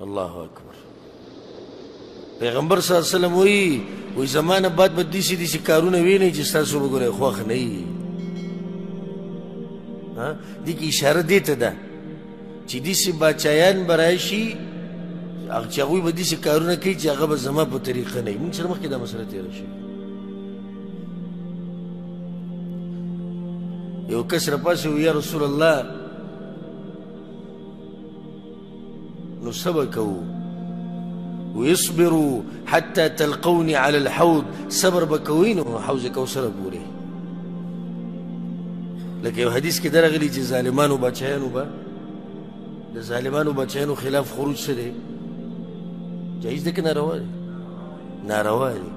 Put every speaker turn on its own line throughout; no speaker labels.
الله اکبر. پیغمبر صلی الله علیه وسلم وی زمانه بعد به داسې کارونه وینئ چې ستاسو به ګوره خوښ نه وي. دې کې اشاره دې ته ده چې داسې باچایان به راشي چې هغوی به داسې کارونه کوي چې هغه به زما په طریقه نه وي. موږ سره مخکې دا مسله تېره شوې. یو کس راپاسې وی یا رسول الله نو څه به کوو؟ ويصبروا حتى تلقوني على الحوض، صبر بكوين حوض کوثر پورې. لکه یو حدیث کې درغلی چې ظالمانو بچیانو به د ظالمانو بچیانو خلاف خروج څه دی؟ جایز دی که ناروا دی؟ ناروا دی.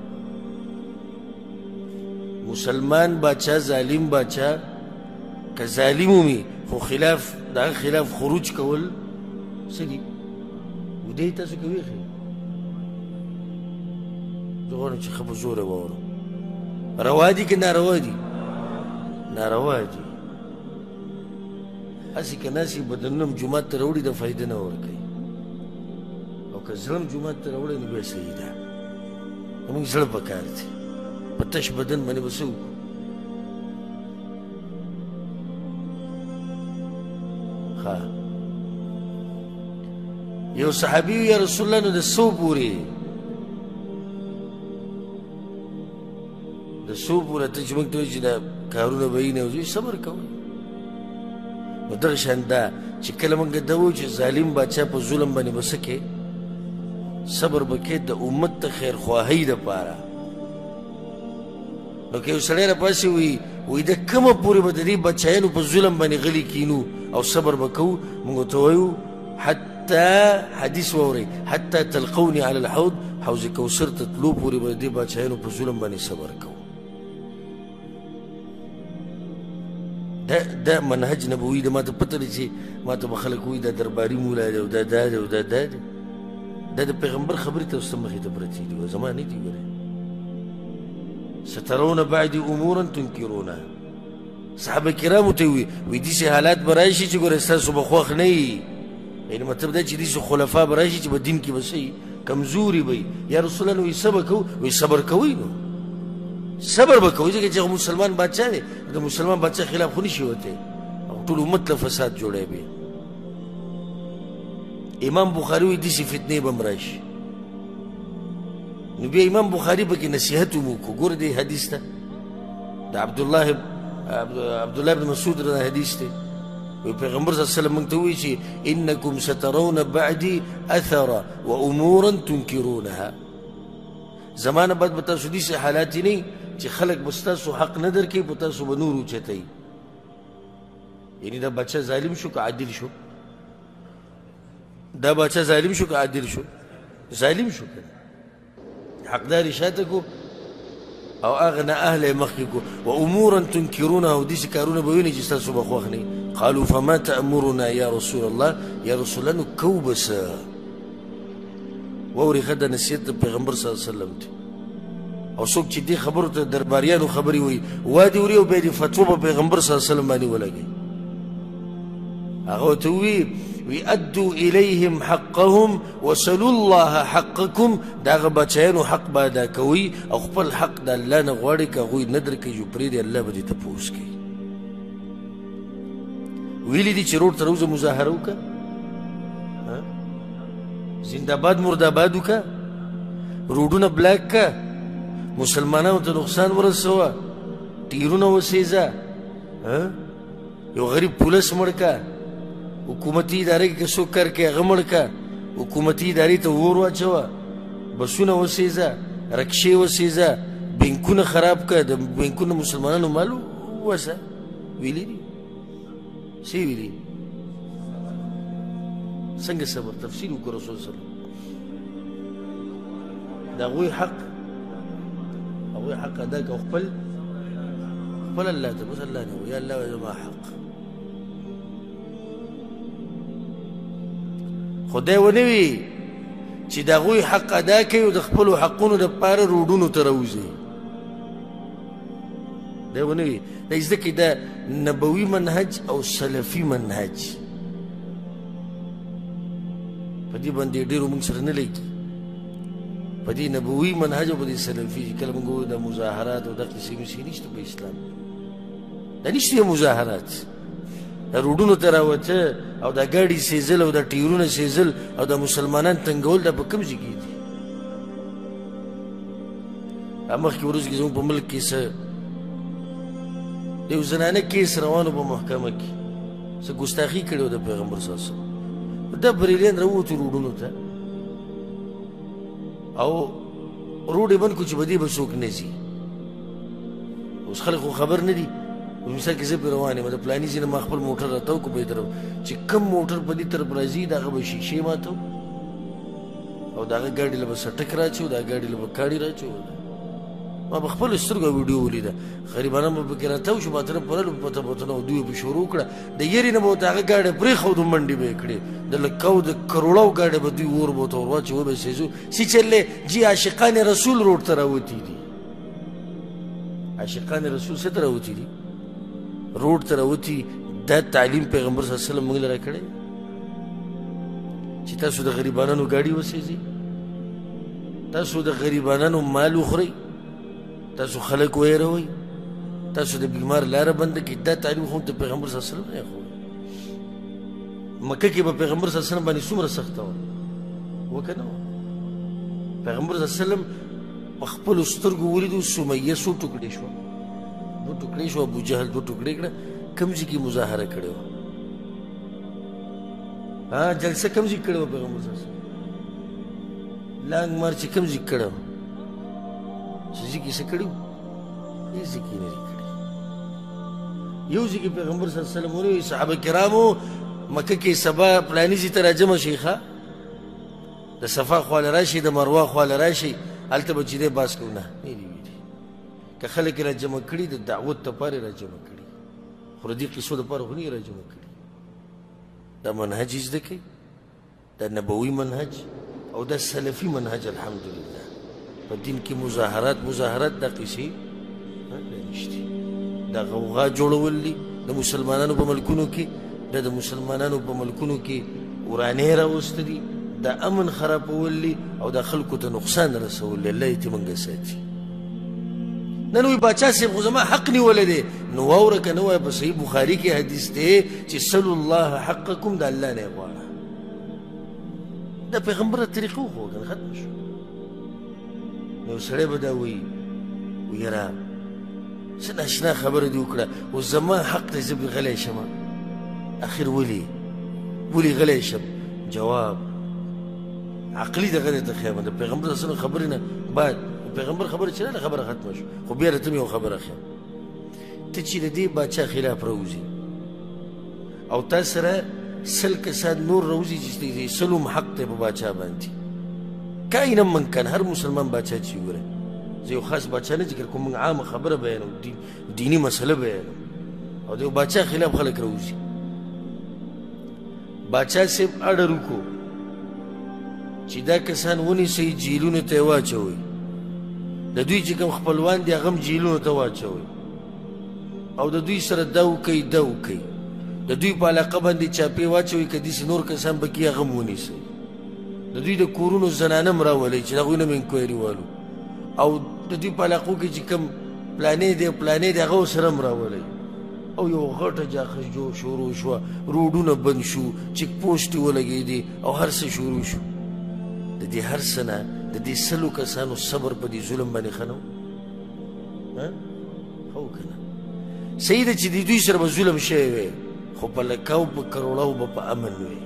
مسلمان باچا ظالم باچا که ظالم ومي خو خلاف د هغه خلاف خروج کول څه دي؟ ودې تاسو کوي خو زه غواړم چې ښه په زوره واورم. روا دي که ناروا دي؟ ناروا دي. هسې که ناسې بدنونه هم جومات ته راوړي د فایده نه ورکوي، او که زړه هم جومات ته راوړی نو بیا صحیح ده. زموږ زړه پکار دی، په تش بدن باندې به څه وکړو؟ ښه یو صحابي یا رسول الله نو د څو پورې د څو پورې ته چې موږ ته وایي چې دا کارونه به یې نه وي صبر کوئ. نو دغه شان دا چې کله موږ دا وایو چې ظالم باچا په ظلم باندې به څه کوې؟ صبر به کوې د امت د خیرخواهۍ دپاره. نو که یو سړی راپاسې وایي د کومه پورې به د دې بچیانو په ظلم باندې غلي کینو او صبر به کوو، موږ ورته وایو حتی حدیث واورئ حتی تلقوني على الحوض، حوض کوثر ته تلو پورې به د دې بچیانو په ظلم باندې صبر کوو. دا منهج نبوي ده. ما ته پته ده چې ما ته به خلک وایي دا درباري مولا دی او دا دا دی او دا دا دی. دا د پیغمبر خبرې ته اوس مخې ته پرتې دي، زما نه دي. ګورئ سترون بعدي امورا تنکرونها. صحابه کرامو ته وی داسې حالات به راشي چې ګوره ستاسو به خوښ نه وي. یعنې مطلب دا چې داسې خلفا به راشي چې په دین کې به څه کمزوري به وي. یا رسول الله وایي څه به کوو؟ وایي صبر کوئ. نو صبر به کوئ ځکه چې هغه مسلمان بادشاه دی، د مسلمان بادشاه خلاف خو نشي وتی او ټول امت له فساد جوړی به. امام بخاري وایي داسې فتنې به هم راشي. نو بیا امام بخاري پکې نصیحت هم وکړو. ګوره دې حدیث ته د عبدالله بن مسعود رضی حدیث دی. پیغمبر صلی الله علیه وسلم موږ ته وایي چې انکم سترون بعدي اثرا و امورا تنکرونها. زمانه بعد به تاسو داسې حالات نه چې خلک به ستاسو حق نه درکوي، په تاسو به نور اوچتوي. یعنې دا بچه ظالم شو که عادل شو؟ دا بچه ظالم شو که عادل شو؟ ظالم شو که حقداري شاته کو او هغه نه اهل یې مخکې کو. و امورا تنکرونها، او داسې کارونه به وینئ چې ستاسو به خوښ نه. قالوا فما تأمرنا یا رسول الله؟ یا رسول الله نو کوو به څه؟ واورې ښه دا نصیحت د پیغمبر صلی الله علیه وسلم دی. او څوک چې دې خبرو ته درباریانو خبرې وایي وا دې وري او بیا دې فتوا په پیغمبر صلی الله علیه وسلم باندې ولګوي. هغه ورته وی ادوا الیهم حقهم وسلوا الله حقکم. د هغه بچیانو حق به ادا کوئ او خپل حق د الله نه غواړئ. که هغوی نه درکوي جو پرېږدئ، الله به دې تپوس کوي. ویلي دي چې روډ ته راوځه مظاهره وکړه، زنده‌باد مرده‌باد وکړه، روډونه بلاک کړه، مسلمانانو ته نقصان ورسوه، ټیرونه وسېځه، یو غریب پولیس مړ کړه، حکومتي ادارې کې که څوک کار کوي هغه مړ کړه، حکومتي ادارې ته اور واچوه، بسونه وسېځه، رکشې وسېځه، بینکونه خراب کړه، د بینکونو مسلمانانو مال ووسه. ویلي دي څه ویلي؟ څنګه صبر؟ تفصیل وکړو رسول صلی الله علیه وسلم. د هغوی حق ادا کړه، خپل الله ته بس الله نه وایي یا الله زما حق. خدای ونه وي چې د هغوی حق ادا کوي او د خپلو حقونو دپاره روډونو ته راوځي. دی ونه وي. دا زده کړئ دا نبوي منهج او سلفي منهج. په دې باندې ډېرو موږ سره نه لګي په دې نبوي منهج او په دې سلفي کله موږ وایو د مظاهرات او دغه قصې مشې نشته په اسلام دا نشته مظاهرات دا روډونو ته راوته او دا ګاډي سیزل او دا ټیرونه سیزل او دا مسلمانان تنګول دا په کوم ځای کې دي مخکې ورځ کې زموږ په ملک کې څه د یو زنانه کیس روانو په محکمه کې څه ګستاخي کړې وه د پیغمبر صلی الله علیه وسلم دا بریلیان راووتو روډونو ته او روډ یې بند کړو چې په دې به څوک نه ځي اوس خلک خو خبر نه دي مثال کې زه پرې روان یم د پلاني ځای نه ما خپل موټر راته وکړو په دې طرف چې کوم موټر په دې طرف راځي د هغه به شیشې ماتو او د هغه ګاډي له به سټک راچو د هغه ګاډي له به کاڼي راچو ما په خپلو سترګو ویډیو ولیده غریبانان به پکې راتاو شو ما طرف پرلو پته پته نه دوی به شروع کړه د یېرې نه به ورته هغه ګاډی پرېښودو منډې به یې کړې د لکو د کروړو ګاډی به دوی اور به ورته ور واچوي وبه سېزو سی چلې جي عاشقان رسول روډ ته راوتي دي عاشقان رسول څه ته راوتي دي روډ ته راوتي دا تعلیم پیغمبر صلی الله علیه وسلم موږ له راکړی چې تاسو د غریبانانو ګاډي وسېځئ تاسو د غریبانانو مال وخورئ تاسو خلک ویروئ تاسو د بیمار لاره بنده کړئ دا تعلیم خو د پیغمبر صلی الله علیه وسلم نه ښووي مکه کې به پیغمبر صلی الله علیه وسلم باندې څومره سخته وه که نه وه پیغمبر صلی الله علیه وسلم په خپلو سترګو ولیدو سمیه څو ټوکړې شوه دوه ټوکړې شوه ابوجهل دوه ټوکړې کړه کوم ځای کې مظاهره کړې وه جلسه کوم ځای کړې وه پیغمبر صلی الله علیه وسلم لانګ مارچ کوم ځای کړی وه چې ځای کې څه کړي وو هېڅ ځای کې یې نه دي کړي یو ځای کې پیغمبر صلی الله علیه وسلم ونیوی صحابه کرامو مکه کې سبا پلاني ځای ته راجمع شئ ښه د صفا خواله راشئ د مروه خواله راشئ هلته به چې دی باس کوو نه نه دي ویلي که خلک یې راجمع کړي د دعوت دپاره یې راجمع کړي خو د دې قصو دپاره خو نه یې راجمع کړي دا منهج یې زده کوي دا نبوي منهج او دا سلفي منهج الحمدلله په دین کې مظاهرات دا قصې نشته دا غوغا جوړول دي د مسلمانانو په ملکونو کې دا د مسلمانانو په ملکونو کې ورانې راوسته دي دا امن خرابول دي او د خلکو ته نقصان رسول دي الله یې موږ ساتي نن وایي باچا صاحب خو زما حق نیولی دی نو واوره که نه وایه په صحیح بخاري کې حدیث دی چې سلو الله حقکم د الله نه یې غواړه دا پیغمبر طریقه وښوه که نه ختمه شو نو سړی به دا وایي یاره څه ناشنا خبره دې وکړه اوس زما حق دی زه پرې غلی شم اخر ولې غلی شم جواب عقلي دغه دی ته ښیم د پیغمبر صلی الله علیه وسلم خبرې نه بعد پیغمبر خبره چې نه خبره ختمه شو خو بیا راته مې یو خبره ښیم ته چې د دې باچا خلاف راوځي او تا سره سل کسان نور راوځي چې سلو هم حق دی په باچا باندې کائنا من کان هر مسلمان باچا چې وګوره زه یو خاص باچا نه ذکر کوم موږ عامه خبره بیانو دیني مسله بیانو او د یو باچا خلاف خلک راوځي باچا صاحب اډر وکړو چې دا کسان ونیسئ جیلونو ته یې واچوئ د دوی چې کوم خپلوان دي هغه هم جیلونو ته واچوئ او د دوی سره دا وکئ د دوی په علاقه باندې چاپې واچوئ که داسې نور کسان پکې هغه هم ونیسئ د دوی د کورونو زنانه هم راولئ چې د هغوی نه م انکوایري والو او د دوی په علاقو کې چې کوم پلانې دی هغه ورسره هم راولئ او یو غټه جاخش شروع شوه روډونه بند شو چیک پوسټ یې ولګېدې او هر څه شروع شو د دې هر څه نه د دې سلو کسانو صبر په دې ظلم باندې ښه نه و ښه و که نه صحیح ده چې د دوی سره به ظلم شوی وی خو په لکاو په کروړاو به په امن وی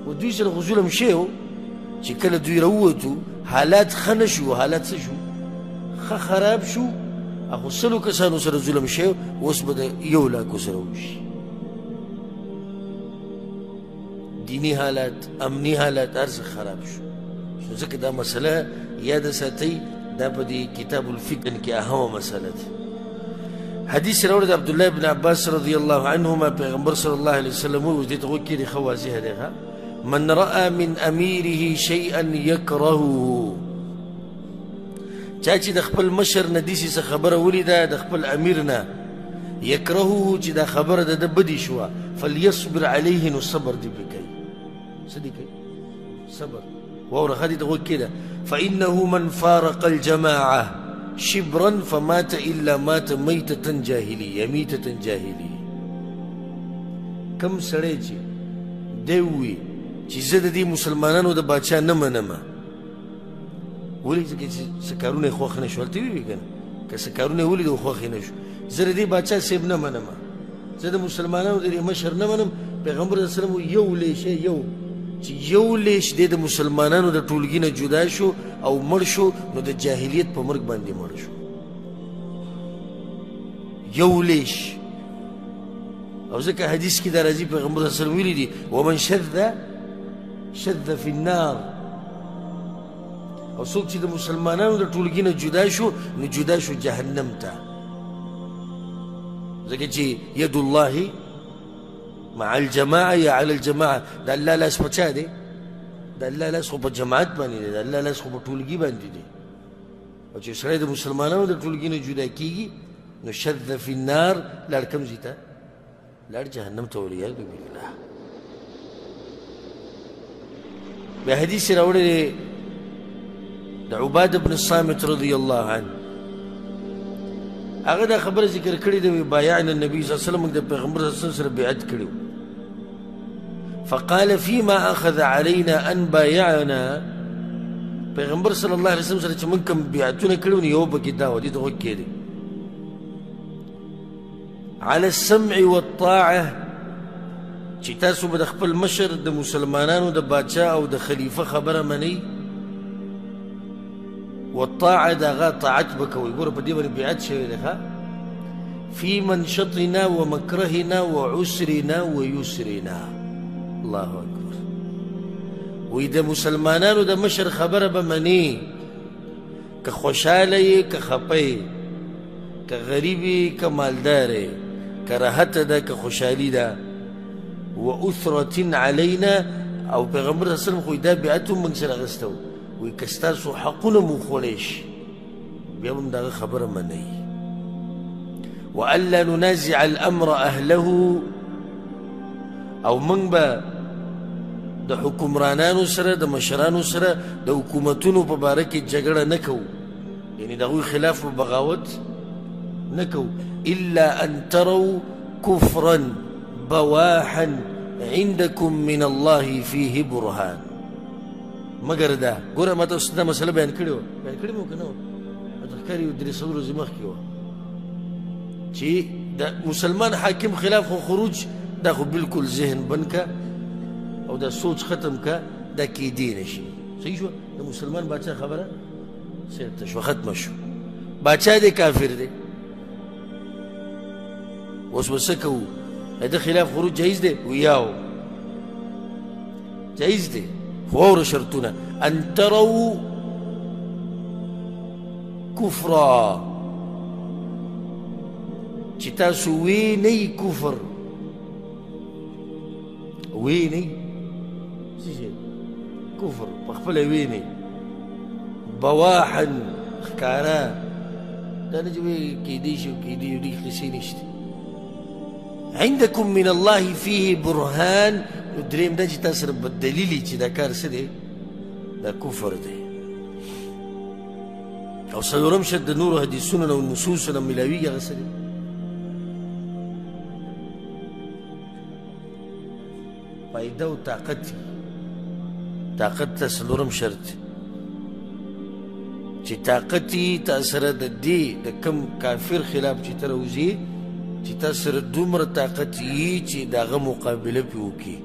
و دوی سره خو ظلم شوی و چې کله دوی راووتو حالات ښه نه شو حالات څه شو ښه خراب شو اخو سلو کسانو سره ظلم شوی اوس به د 1 لاکو سره وشي دینی حالات امنی حالات هر څه خراب شو ځکه دا مسله یاد ساتئ دا په دې کتاب الفتن کې اهمه مسله ده حدیث راوړی د عبدالله بن عباس رضی الله عنهما پیغمبر صلی الله علیه وسلم وایي دې ته غوږ کېږدئ ښه واضحه دی ښه من رأى من أميره شيئا يكرهه چا چې د خپل مشر نه داسې څه خبره ولیده د خپل امیر نه یکرهه چې دا خبره د ده بدې شوه فلیصبر علیه نو صبر دې پرې کوي صدقي صبر واورا خدي تقول كده فإنه من فارق الجماعة شبرا فمات إلا مات ميتة جاهلية ميتة جاهلية كم سړی چې دی ووي چې زه د دې مسلمانانو د باچا نه منم ولې ځکه چې څه کارونه یې خوښ نه شو هلته ویوي که نه که څه کارونه یې ولیدو خوښ یې نه شو زه د دې باچا صاحب نه منم زه د مسلمانانو د دې مشر نه منم پیغمبر صلی الله علیه وسلم یو لیش یو چې یو لیش دی د مسلمانانو د ټولګي نه جدا شو او مړ شو نو د جاهلیت په مرګ باندې مړ شو یو لیش او ځکه حدیث کې دا راځي پیغمبر صلی الله علیه وسلم ویلي دي ومن شذ فی النار او څوک چې د مسلمانانو د ټولګي نه جدا شو نو جدا شو جهنم ته ځکه چې ید الله مع الجماعة یا علی الجماعة د الله لاس په چا دی د الله لاس خو په جماعت باندې دی د الله لاس خو په ټولګي باندې دی او چې سړی د مسلمانانو د ټولګي نه جدا کېږي نو شذ فی النار لاړ کوم ځای ته لاړ جهنم ته والعیاذ بالله بیا حدیث راوړی دی د عباده بن الصامت رضی الله عنه هغه دا خبره ذکر کړې ده بایعنا النبي صلی الله علیه وسلم د پیغمبر صلی الله علیه وسلم سره بیعت کړی فقال فيما اخذ علينا ان بايعنا پیغمبر صلی الله علیه وسلم سره چې موږ کوم بیعتونه کړي نو یو پکې دا و دې ته وکړي دي على السمع والطاعه چې تاسو به د خپل مشر د مسلمانانو د باچا او د خلیفه خبره منئ والطاعه دغه طاعت بکوي ګوره په دې باندې بیعت شوی دی في منشطنا ومكرهنا وعسرنا ويسرنا الله اکبر وې د مسلمانانو د مشر خبره به مني که خوشاله یې که خپه یې که غریب یې که مالدار یې که راحته ده که خوشحالي ده واثرة علينا او پیغمبر صلی الله علیه وسلم خو دا بیعت هم موږ سره اخیستی و وی که ستاسو حقونه مو خوړی شي بیا به هم دغه خبره منئ والا ننازع الامر اهله او موږ به د حکمرانانو سره د مشرانو سره د حکومتونو په باره کې جګړه نه کوو یعنی د هغوی خلاف و بغاوت نه کوو الا ان تروا كفرا بواحا عندكم من الله فيه برهان مگر دا ګوره ما تاسو دا مسله بیان کړې وه بیان کړې مو که نه وه راته ښکاري یو 300 ورځې مخکې وه چې د مسلمان حاکم خلاف خو خروج دا خو بالکل ذهن بند که او دا سوچ ختم که دا کیدی نشي صحیح شو د مسلمان باچا خبره سیرته شو ختمه شو باچا دی کافر دی اوس به څه کوو د خلاف خروج جایز دی ویاو جایز دی خو واوره شرطونه ان تروا کفرا چې تاسو وینئ کفر وینئ کفر په خپله وینئ بواحا ښکاره دا نه چې وایي کیدی شي کیدی ډېرې قصې نشته عندكم من الله فيه برهان دریم دا چې تاسو سره به دلیل وي چې دا کار څه دی دا کفر دی او څلورم شرط د نورو حدیثونو نه او نصوصو نه میلاویږي هغه څه دی فایده او طاقت طاقت ته څلورم شرط چې طاقت یې تا سره د دې د کم کافر خلاف چې ته راوځې چې تا سره دومره طاقت یي چې د هغه مقابله پرې وکړي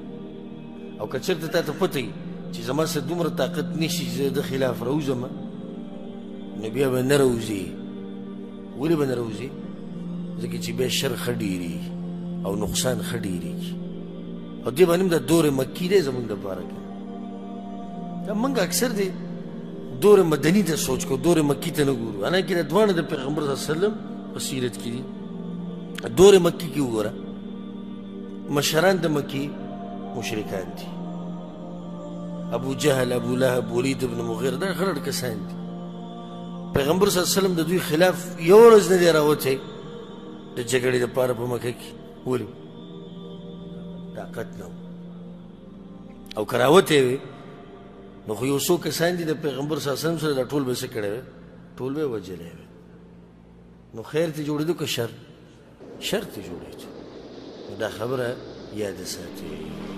او که چېرته تا ته پته وي چې زما سره دومره طاقت نشي چې زه د خلاف راوځم نو بیا به نه راوځې ولې به نه راوځې ځکه چې بیا شر ښه ډېرېږي او نقصان ښه ډېرېږي او دې باندې هم دا دور مکي دی زموږ دپاره کې دا موږ اکثر دی دور مدني ته سوچ کو دور مکي ته نه ګورو حالانکې دا دواړه د پیغمبر صلی الله علیه وسلم په سیرت کې دي دور مکی کې وګوره مشران د مکی مشرکان دي ابو جهل ابو لهب ولید بن مغیره دا غټ کسان دي پیغمبر صلی الله علیه وسلم د دوی خلاف یو ورځ نه دی راوتی د جګړې دپاره په مکه کې ولې طاقت نه او کراوتې وي نو خو یو څو کسان دي د پیغمبر صلی الله علیه وسلم سره دا ټول به څه کړی وی ټول به وجلی وی نو خیر ته جوړېدو که شر ته جوړېدو دا خبره یاد ساتئ